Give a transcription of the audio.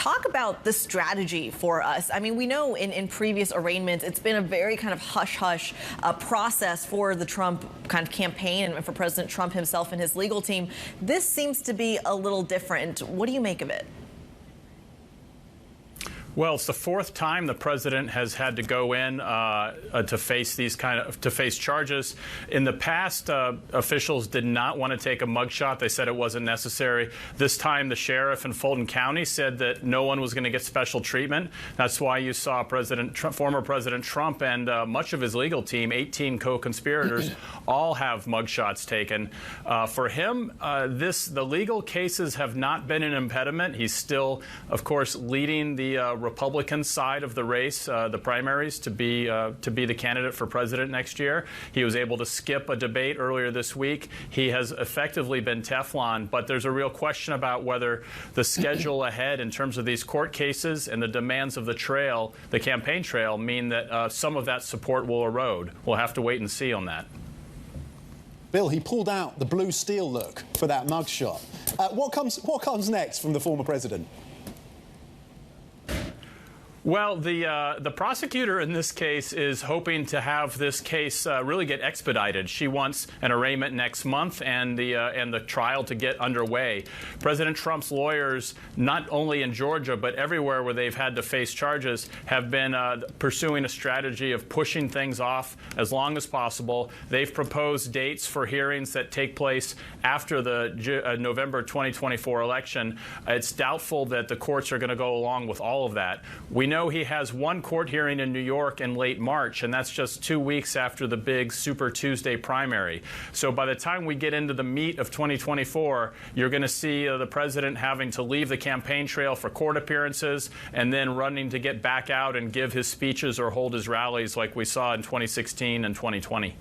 Talk about the strategy for us. I mean, we know in previous arraignments, it's been a very kind of hush-hush process for the Trump kind of campaign and for President Trump himself and his legal team. This seems to be a little different. What do you make of it? Well, it's the fourth time the president has had to go in to face charges. In the past, officials did not want to take a mugshot. They said it wasn't necessary. This time, the sheriff in Fulton County said that no one was going to get special treatment. That's why you saw former President Trump and much of his legal team, 18 co-conspirators, all have mugshots taken. For him, the legal cases have not been an impediment. He's still, of course, leading the Republican side of the race, the primaries, to be the candidate for president next year. He was able to skip a debate earlier this week. He has effectively been Teflon, but there's a real question about whether the schedule ahead in terms of these court cases and the demands of the trail, the campaign trail, mean that some of that support will erode. We'll have to wait and see on that. Bill, he pulled out the blue steel look for that mugshot. What comes next from the former president? Well, the prosecutor in this case is hoping to have this case really get expedited. She wants an arraignment next month and the trial to get underway. President Trump's lawyers, not only in Georgia but everywhere where they've had to face charges, have been pursuing a strategy of pushing things off as long as possible. They've proposed dates for hearings that take place after the November 2024 election. It's doubtful that the courts are going to go along with all of that. We know he has one court hearing in New York in late March, and that's just 2 weeks after the big Super Tuesday primary. So by the time we get into the meat of 2024, you're going to see the president having to leave the campaign trail for court appearances and then running to get back out and give his speeches or hold his rallies like we saw in 2016 and 2020.